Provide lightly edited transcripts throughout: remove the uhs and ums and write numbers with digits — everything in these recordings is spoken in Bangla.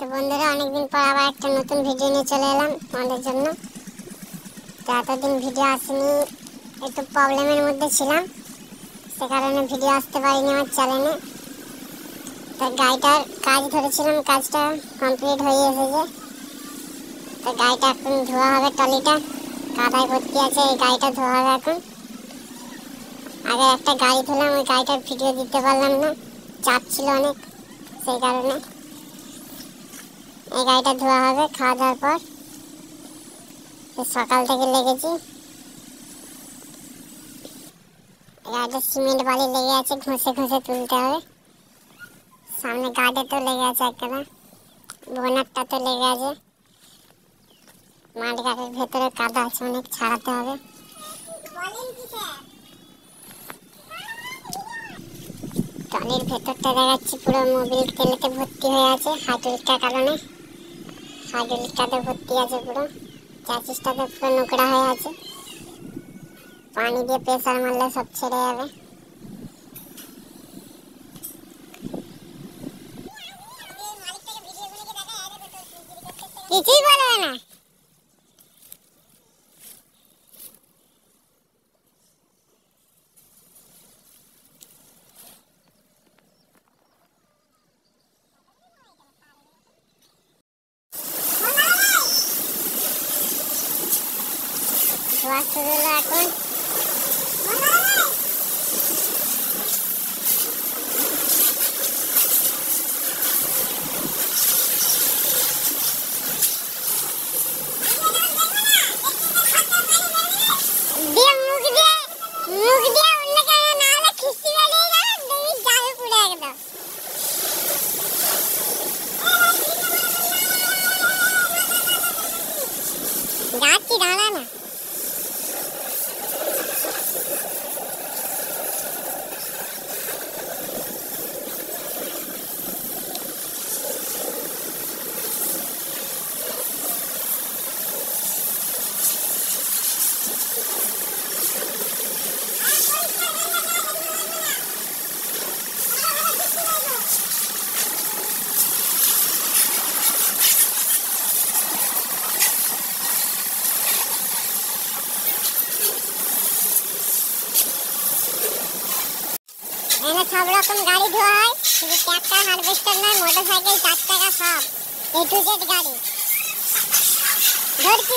তো বন্ধুরা, অনেকদিন পর আবার একটা নতুন ভিডিও নিয়ে চলে এলাম তোমাদের জন্য। তো এতদিন ভিডিও আসেনি, একটু প্রবলেমের মধ্যে ছিলাম, সে কারণে ভিডিও আসতে পারিনি আমার চ্যানেলে। তো গাড়িটার কাজ ধরেছিলাম, কাজটা কমপ্লিট হয়ে এসেছে। তো গাড়িটা এখন ধোয়া হবে, টলিটা কাদায় ভর্তি আছে, এই গাড়িটা ধোয়া হবে এখন। আগে একটা গাড়ি ধুলাম, ওই গাড়িটার ভিডিও দিতে পারলাম না, চাপ ছিল অনেক, সেই কারণে। এই গাড়িটা ধোয়া হবে খাওয়া দাওয়ার পর। সকাল থেকে লেগেছি, গাড়িটা সিমেন্ট বালি লেগে আছে, ঘষে ঘষে তুলতে হবে। সামনে গাড়িটা তো লেগে আছে, একেবারে বোনারটা তো লেগে আছে। মাঠ গাড়ির ভেতরে কাদা আছে, অনেক ছাড়াতে হবে। ট্রলির ভেতরটা দেখাচ্ছি, পুরো মোবিল তেলেতে ভর্তি হয়ে আছে হাইড্রোলিকটার কারণে। হাইড্রোলিকটাতে ভর্তি আছে পুরো, চাচিসটাতে পুরো নোংরা হয়ে আছে। পানি দিয়ে প্রেসার মারলে সব ছেড়ে যাবে। কিছুই বলবে না। ধোয়া শুরু হলো এখন। যাচ্ছি, দাঁড়া না। এখানে সব রকম গাড়ি ধোয়া হয়, শুধু ট্রাক্টর হারভেস্টার নয়, মোটরসাইকেল, 4 টাকা সব A to Z গাড়ি। ধরছি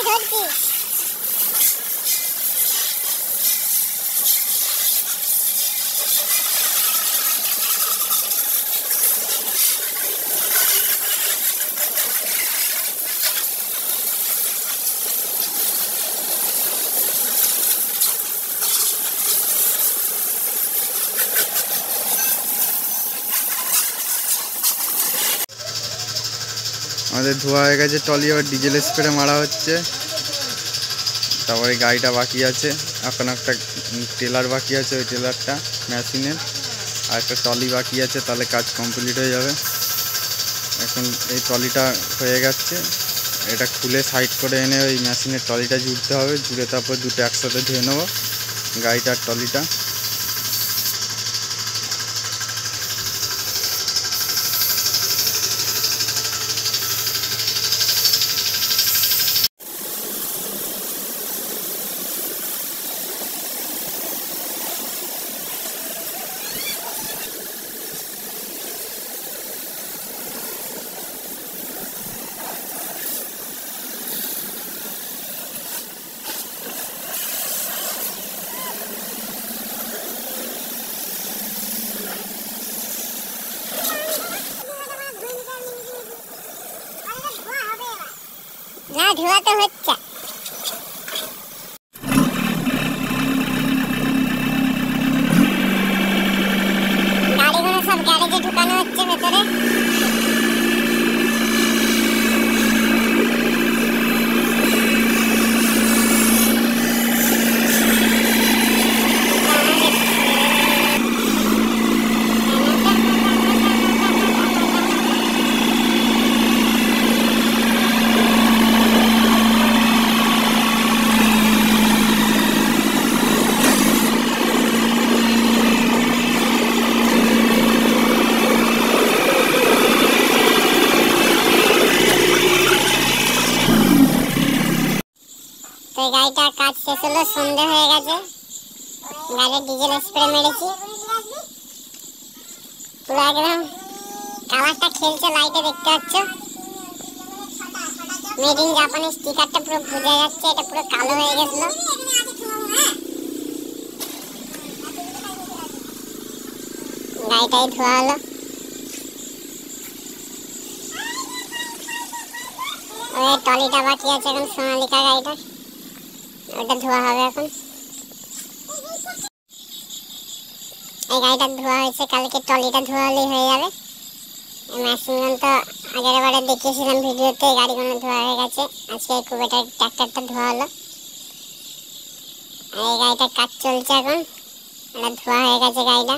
আমাদের ধোয়া হয়ে গেছে ট্রলি, আবার ডিজেল স্প্রে মারা হচ্ছে। তারপরে গাড়িটা বাকি আছে, এখন একটা টেলার বাকি আছে, ওই টেলারটা মেশিনের, আর একটা ট্রলি বাকি আছে, তাহলে কাজ কমপ্লিট হয়ে যাবে। এখন এই ট্রলিটা হয়ে গেছে, এটা খুলে সাইড করে এনে ওই মেশিনের ট্রলিটা জুড়তে হবে, জুড়ে তারপর দুটো একসাথে ধুয়ে নেবো, গাড়িটার ট্রলিটা। না, ধোয়া তো হচ্ছে। গাড়িগুলো সব গ্যারেজে ঢুকানো হচ্ছে ভেতরে। এই গাড়িটা কাজ শেষ হলো, সন্ধে হয়ে গেছে। গাড়িতে ডিজেল স্প্রে মেরেছি, পুরো একদম কালারটা খেলছে লাইটে, দেখতে পাচ্ছ। মেড ইন জাপানের স্টিকারটা পুরো বোঝা যাচ্ছে, এটা পুরো কালো হয়ে গেছিল। গাড়িটাই ধোয়া হলো। ওই টলিটা বাকি আছে এখন, সোনালিকা গাড়িটা, ওটা ধোয়া হবে এখন। এই গাড়িটা ধোয়া হয়েছে, কালকে টলিটা ধোয়া হলেই হয়ে যাবে। মেশিন গান তো আগের বারে দেখিয়েছিলাম ভিডিওতে, গাড়িগুলো ধোয়া হয়ে গেছে। আজকে কুবেটার ট্রাক্টরটা ধোয়া হলো। এই গাড়িটার কাজ চলছে এখন, এটা ধোয়া হয়ে গেছে গাড়িটা।